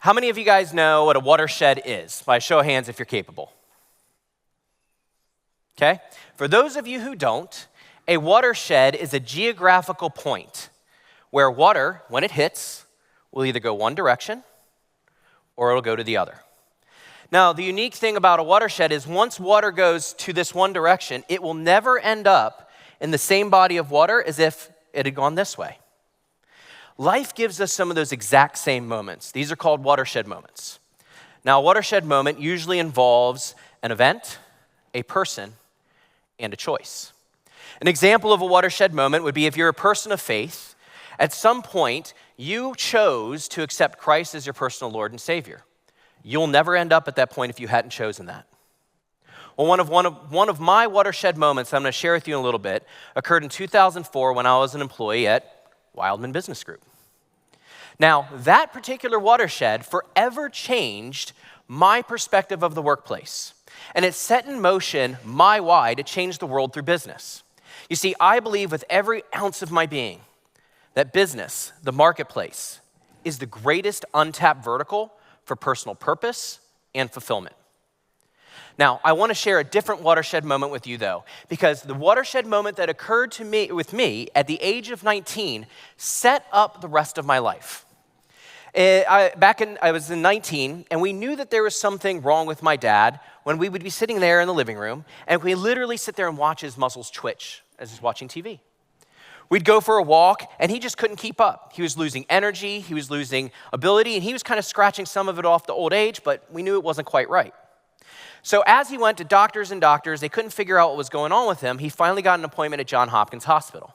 How many of you guys know what a watershed is? By a show of hands if you're capable. Okay? For those of you who don't, a watershed is a geographical point where water, when it hits, will either go one direction or it'll go to the other. Now, the unique thing about a watershed is once water goes to this one direction, it will never end up in the same body of water as if it had gone this way. Life gives us some of those exact same moments. These are called watershed moments. Now, a watershed moment usually involves an event, a person, and a choice. An example of a watershed moment would be if you're a person of faith, at some point, you chose to accept Christ as your personal Lord and Savior. You'll never end up at that point if you hadn't chosen that. Well, one of my watershed moments I'm going to share with you in a little bit occurred in 2004 when I was an employee at Wildman Business Group. Now, that particular watershed forever changed my perspective of the workplace, and it set in motion my why to change the world through business. You see, I believe with every ounce of my being that business, the marketplace, is the greatest untapped vertical for personal purpose and fulfillment. Now, I want to share a different watershed moment with you, though, because the watershed moment that occurred with me at the age of 19 set up the rest of my life. I was in 19, and we knew that there was something wrong with my dad when we would be sitting there in the living room, and we literally sit there and watch his muscles twitch as he's watching TV. We'd go for a walk, and he just couldn't keep up. He was losing energy, he was losing ability, and he was kind of scratching some of it off the old age, but we knew it wasn't quite right. So as he went to doctors and doctors, they couldn't figure out what was going on with him. He finally got an appointment at Johns Hopkins Hospital.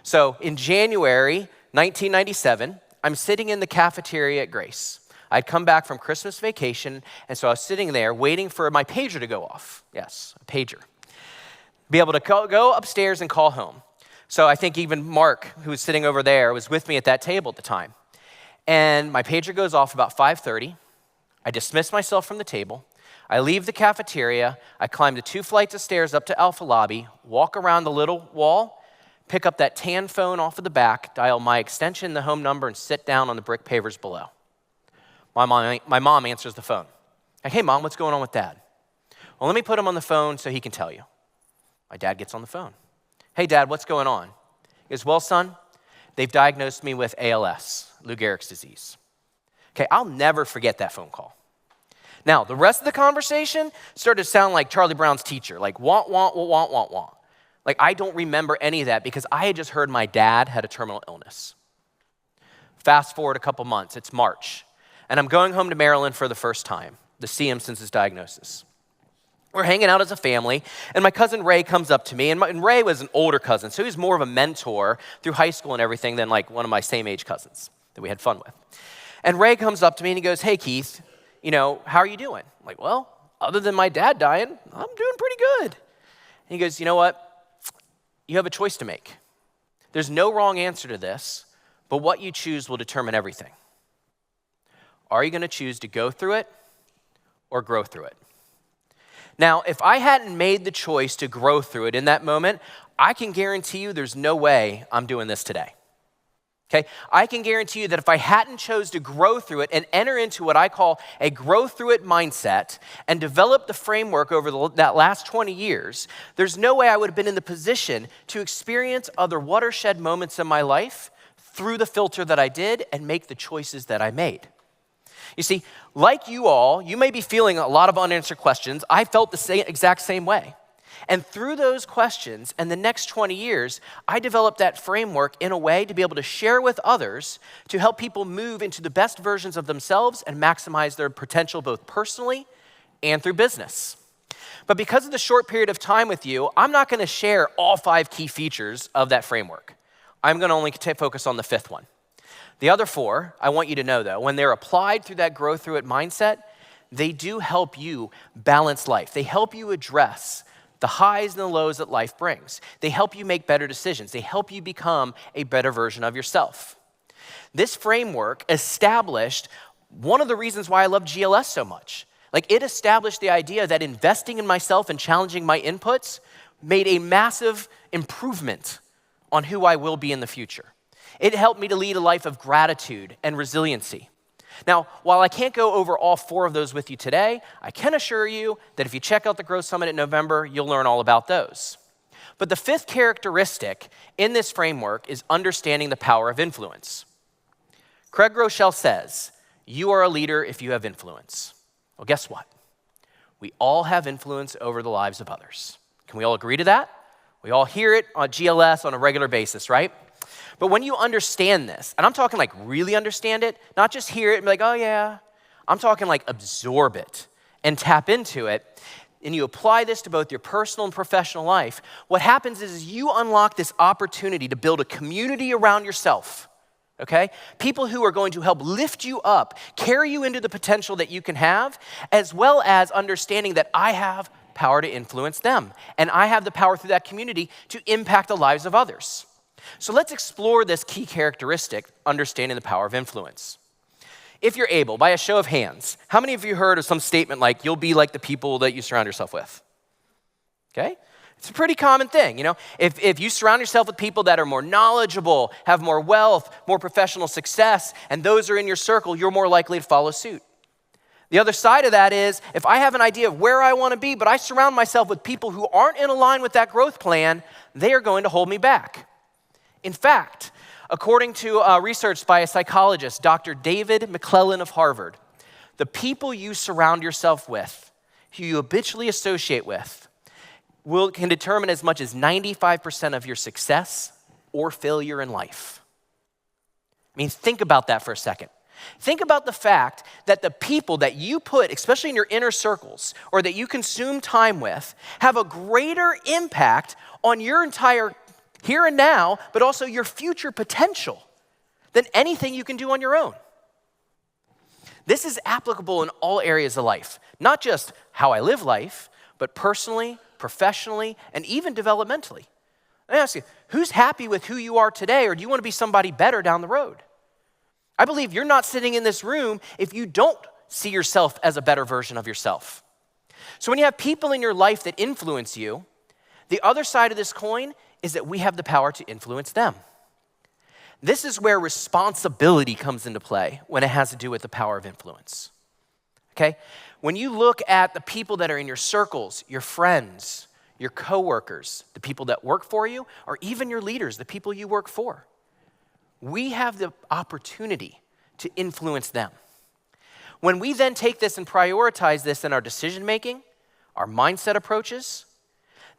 So in January 1997, I'm sitting in the cafeteria at Grace. I'd come back from Christmas vacation, and so I was sitting there waiting for my pager to go off. Yes, a pager. Be able to go upstairs and call home. So I think even Mark, who was sitting over there, was with me at that table at the time. And my pager goes off about 5:30. I dismiss myself from the table. I leave the cafeteria, I climb the 2 flights of stairs up to Alpha Lobby, walk around the little wall, pick up that tan phone off of the back, dial my extension, the home number, and sit down on the brick pavers below. My mom answers the phone. Like, hey, Mom, what's going on with Dad? Well, let me put him on the phone so he can tell you. My dad gets on the phone. Hey, Dad, what's going on? He goes, well, son, they've diagnosed me with ALS, Lou Gehrig's disease. Okay, I'll never forget that phone call. Now, the rest of the conversation started to sound like Charlie Brown's teacher, like want. Like, I don't remember any of that because I had just heard my dad had a terminal illness. Fast forward a couple months, it's March, and I'm going home to Maryland for the first time to see him since his diagnosis. We're hanging out as a family, and my cousin Ray comes up to me, and Ray was an older cousin, so he was more of a mentor through high school and everything than like one of my same age cousins that we had fun with. And Ray comes up to me and he goes, hey, Keith, how are you doing? I'm like, well, other than my dad dying, I'm doing pretty good. And he goes, you know what? You have a choice to make. There's no wrong answer to this, but what you choose will determine everything. Are you going to choose to go through it or grow through it? Now, if I hadn't made the choice to grow through it in that moment, I can guarantee you there's no way I'm doing this today. Okay, I can guarantee you that if I hadn't chose to grow through it and enter into what I call a grow through it mindset and develop the framework over that last 20 years, there's no way I would have been in the position to experience other watershed moments in my life through the filter that I did and make the choices that I made. You see, like you all, you may be feeling a lot of unanswered questions. I felt the exact same way. And through those questions and the next 20 years, I developed that framework in a way to be able to share with others to help people move into the best versions of themselves and maximize their potential both personally and through business. But because of the short period of time with you, I'm not going to share all 5 key features of that framework. I'm going to only focus on the 5th one. The other 4, I want you to know though, when they're applied through that grow through it mindset, they do help you balance life. They help you address the highs and the lows that life brings. They help you make better decisions. They help you become a better version of yourself. This framework established one of the reasons why I love GLS so much. Like, it established the idea that investing in myself and challenging my inputs made a massive improvement on who I will be in the future. It helped me to lead a life of gratitude and resiliency. Now, while I can't go over all 4 of those with you today, I can assure you that if you check out the Growth Summit in November, you'll learn all about those. But the 5th characteristic in this framework is understanding the power of influence. Craig Groeschel says, you are a leader if you have influence. Well, guess what? We all have influence over the lives of others. Can we all agree to that? We all hear it on GLS on a regular basis, right? But when you understand this, and I'm talking like really understand it, not just hear it and be like, oh yeah. I'm talking like absorb it and tap into it, and you apply this to both your personal and professional life, what happens is you unlock this opportunity to build a community around yourself, okay? People who are going to help lift you up, carry you into the potential that you can have, as well as understanding that I have power to influence them, and I have the power through that community to impact the lives of others. So let's explore this key characteristic, understanding the power of influence. If you're able, by a show of hands, how many of you heard of some statement like, you'll be like the people that you surround yourself with? Okay? It's a pretty common thing, you know? If you surround yourself with people that are more knowledgeable, have more wealth, more professional success, and those are in your circle, you're more likely to follow suit. The other side of that is, if I have an idea of where I want to be, but I surround myself with people who aren't in line with that growth plan, they are going to hold me back. In fact, according to research by a psychologist, Dr. David McClellan of Harvard, the people you surround yourself with, who you habitually associate with, can determine as much as 95% of your success or failure in life. I mean, think about that for a second. Think about the fact that the people that you put, especially in your inner circles, or that you consume time with, have a greater impact on your entire here and now, but also your future potential than anything you can do on your own. This is applicable in all areas of life, not just how I live life, but personally, professionally, and even developmentally. Let me ask you, who's happy with who you are today, or do you want to be somebody better down the road? I believe you're not sitting in this room if you don't see yourself as a better version of yourself. So when you have people in your life that influence you, the other side of this coin is that we have the power to influence them. This is where responsibility comes into play when it has to do with the power of influence. Okay? When you look at the people that are in your circles, your friends, your coworkers, the people that work for you, or even your leaders, the people you work for, we have the opportunity to influence them. When we then take this and prioritize this in our decision making, our mindset approaches,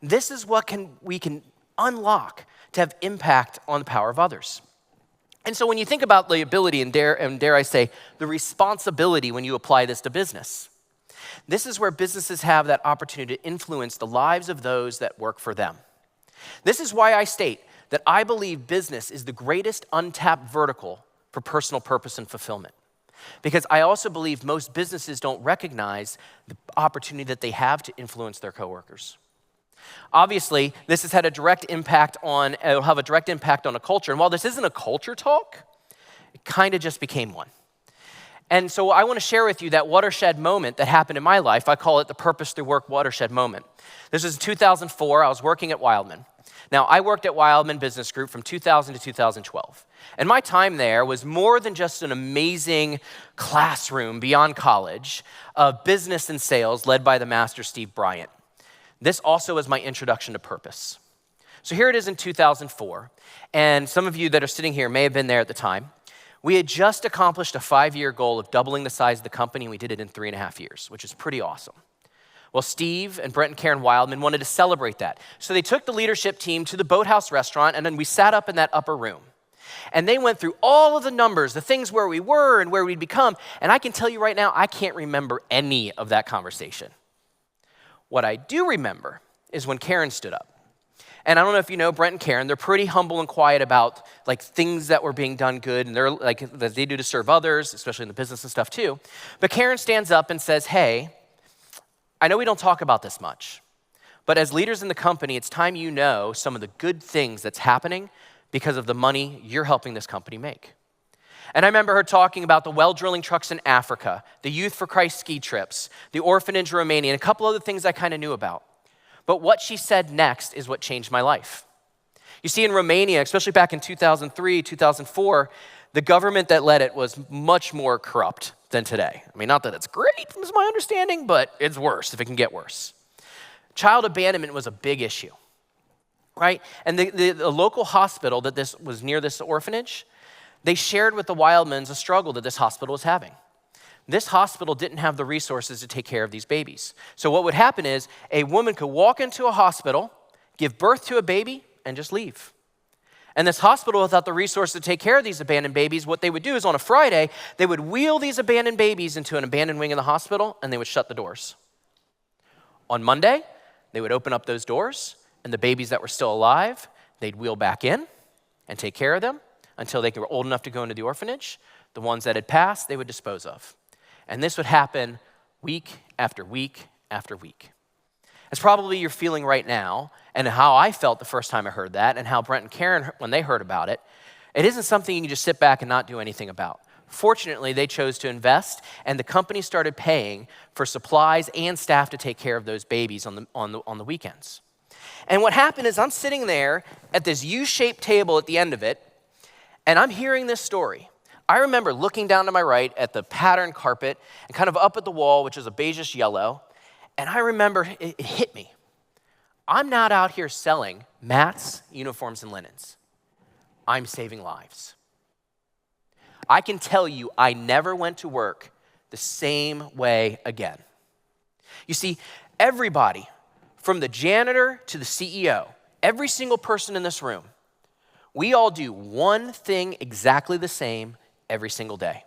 this is what we can unlock to have impact on the power of others. And so when you think about the ability and dare I say, the responsibility when you apply this to business, this is where businesses have that opportunity to influence the lives of those that work for them. This is why I state that I believe business is the greatest untapped vertical for personal purpose and fulfillment. Because I also believe most businesses don't recognize the opportunity that they have to influence their coworkers. Obviously, this has had a direct impact on, it'll have a direct impact on a culture. And while this isn't a culture talk, it kind of just became one. And so I want to share with you that watershed moment that happened in my life. I call it the Purpose Through Work watershed moment. This was in 2004. I was working at Wildman. Now, I worked at Wildman Business Group from 2000 to 2012. And my time there was more than just an amazing classroom beyond college of business and sales led by the master Steve Bryant. This also was my introduction to purpose. So here it is in 2004, and some of you that are sitting here may have been there at the time. We had just accomplished a 5-year goal of doubling the size of the company, and we did it in 3.5 years, which is pretty awesome. Well, Steve and Brent and Karen Wildman wanted to celebrate that. So they took the leadership team to the Boathouse restaurant, and then we sat up in that upper room. And they went through all of the numbers, the things where we were and where we'd become, and I can tell you right now, I can't remember any of that conversation. What I do remember is when Karen stood up. And I don't know if you know Brent and Karen, they're pretty humble and quiet about like things that were being done good and they're like that they do to serve others, especially in the business and stuff too. But Karen stands up and says, "Hey, I know we don't talk about this much, but as leaders in the company, it's time you know some of the good things that's happening because of the money you're helping this company make." And I remember her talking about the well drilling trucks in Africa, the Youth for Christ ski trips, the orphanage in Romania, and a couple other things I kind of knew about. But what she said next is what changed my life. You see, in Romania, especially back in 2003, 2004, The government that led it was much more corrupt than today. I mean, not that it's great, is my understanding, but it's worse if it can get worse. Child abandonment was a big issue, right? And the local hospital that this was near this orphanage, they shared with the Wildmans a struggle that this hospital was having. This hospital didn't have the resources to take care of these babies. So what would happen is a woman could walk into a hospital, give birth to a baby, and just leave. And this hospital, without the resources to take care of these abandoned babies, what they would do is on a Friday, they would wheel these abandoned babies into an abandoned wing of the hospital, and they would shut the doors. On Monday, they would open up those doors, and the babies that were still alive, they'd wheel back in and take care of them until they were old enough to go into the orphanage. The ones that had passed, they would dispose of. And this would happen week after week after week. It's probably you're feeling right now, and how I felt the first time I heard that, and how Brent and Karen, when they heard about it, it isn't something you can just sit back and not do anything about. Fortunately, they chose to invest, and the company started paying for supplies and staff to take care of those babies on the weekends. And what happened is I'm sitting there at this U-shaped table at the end of it, and I'm hearing this story. I remember looking down to my right at the patterned carpet and kind of up at the wall, which is a beigeish yellow, and I remember it hit me. I'm not out here selling mats, uniforms, and linens. I'm saving lives. I can tell you I never went to work the same way again. You see, everybody, from the janitor to the CEO, every single person in this room, we all do one thing exactly the same every single day.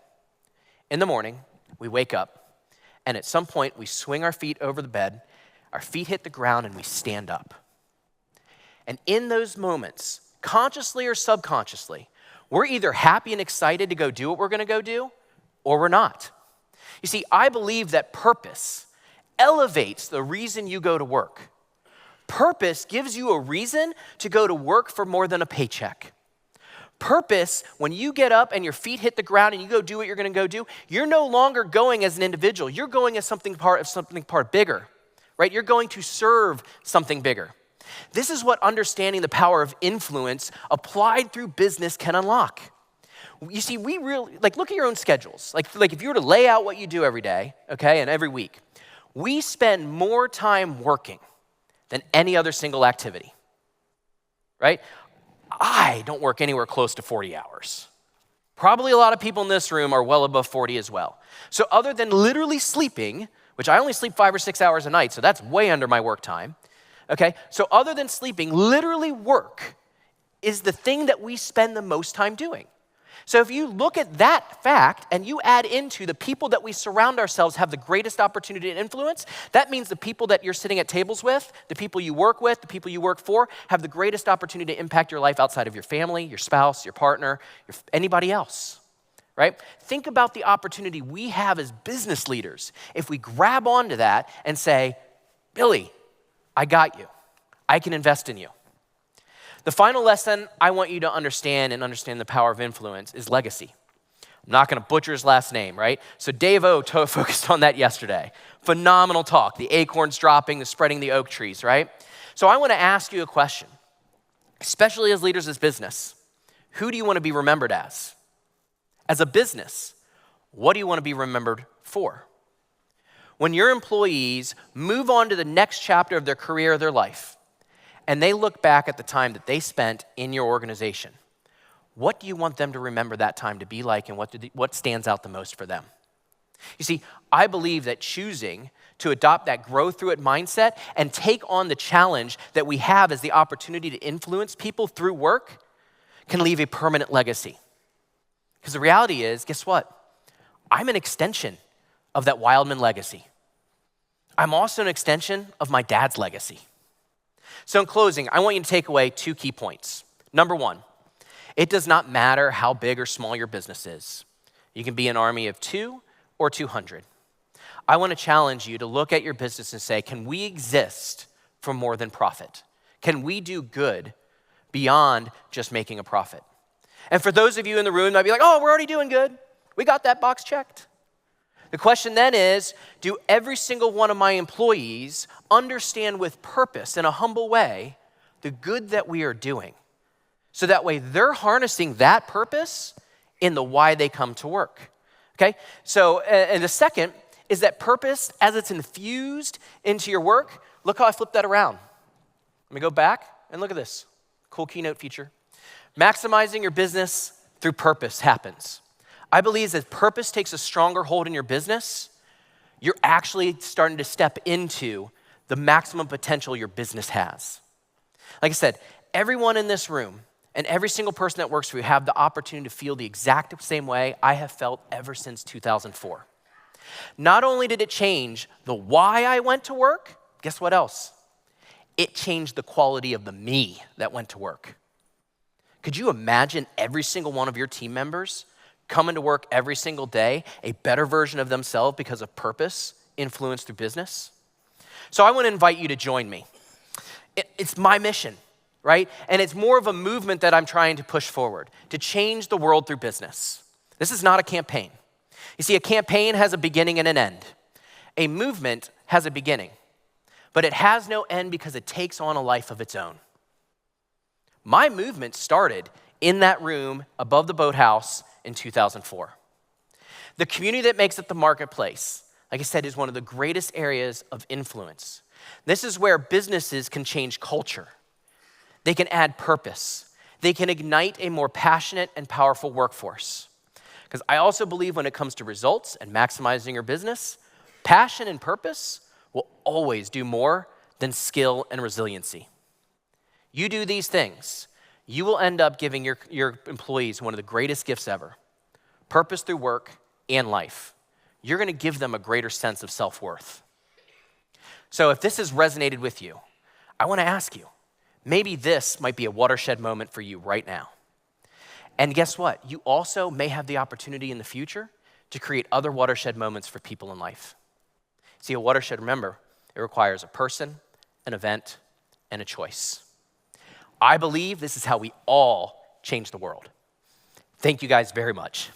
In the morning, we wake up, and at some point, we swing our feet over the bed, our feet hit the ground, and we stand up. And in those moments, consciously or subconsciously, we're either happy and excited to go do what we're gonna go do, or we're not. You see, I believe that purpose elevates the reason you go to work. Purpose gives you a reason to go to work for more than a paycheck. Purpose, when you get up and your feet hit the ground and you go do what you're gonna go do, you're no longer going as an individual. You're going as something part bigger, right? You're going to serve something bigger. This is what understanding the power of influence applied through business can unlock. You see, we really, look at your own schedules. Like if you were to lay out what you do every day, okay, and every week, we spend more time working than any other single activity, right? I don't work anywhere close to 40 hours. Probably a lot of people in this room are well above 40 as well. So other than literally sleeping, which I only sleep 5 or 6 hours a night, so that's way under my work time, okay? So other than sleeping, literally work is the thing that we spend the most time doing. So if you look at that fact and you add into the people that we surround ourselves have the greatest opportunity to influence, that means the people that you're sitting at tables with, the people you work with, the people you work for, have the greatest opportunity to impact your life outside of your family, your spouse, your partner, anybody else, right? Think about the opportunity we have as business leaders if we grab onto that and say, Billy, I got you. I can invest in you. The final lesson I want you to understand the power of influence is legacy. I'm not going to butcher his last name, right? So Dave O focused on that yesterday. Phenomenal talk, the acorns dropping, the spreading the oak trees, right? So I want to ask you a question, especially as leaders of business. Who do you want to be remembered as? As a business, what do you want to be remembered for? When your employees move on to the next chapter of their career or their life, and they look back at the time that they spent in your organization, what do you want them to remember that time to be like, and what stands out the most for them? You see, I believe that choosing to adopt that grow through it mindset and take on the challenge that we have as the opportunity to influence people through work can leave a permanent legacy. Because the reality is, guess what? I'm an extension of that Wildman legacy. I'm also an extension of my dad's legacy. So in closing, I want you to take away 2 key points. Number 1, it does not matter how big or small your business is. You can be an army of 2 or 200. I want to challenge you to look at your business and say, can we exist for more than profit? Can we do good beyond just making a profit? And for those of you in the room that might be like, oh, we're already doing good. We got that box checked. The question then is, do every single one of my employees understand with purpose in a humble way the good that we are doing? So that way they're harnessing that purpose in the why they come to work. Okay? So, and the second is that purpose, as it's infused into your work, look how I flipped that around. Let me go back and look at this. Cool keynote feature. Maximizing your business through purpose happens. I believe as purpose takes a stronger hold in your business, you're actually starting to step into the maximum potential your business has. Like I said, everyone in this room and every single person that works for you have the opportunity to feel the exact same way I have felt ever since 2004. Not only did it change the why I went to work, guess what else? It changed the quality of the me that went to work. Could you imagine every single one of your team members coming to work every single day, a better version of themselves because of purpose influenced through business? So I want to invite you to join me. It's my mission, right? And it's more of a movement that I'm trying to push forward, to change the world through business. This is not a campaign. You see, a campaign has a beginning and an end. A movement has a beginning, but it has no end because it takes on a life of its own. My movement started in that room above the boathouse in 2004. The community that makes up the marketplace, like I said, is one of the greatest areas of influence. This is where businesses can change culture. They can add purpose. They can ignite a more passionate and powerful workforce. Because I also believe when it comes to results and maximizing your business, passion and purpose will always do more than skill and resiliency. You do these things, you will end up giving your employees one of the greatest gifts ever, purpose through work and life. You're going to give them a greater sense of self-worth. So if this has resonated with you, I want to ask you, maybe this might be a watershed moment for you right now. And guess what? You also may have the opportunity in the future to create other watershed moments for people in life. See, a watershed, remember, it requires a person, an event, and a choice. I believe this is how we all change the world. Thank you guys very much.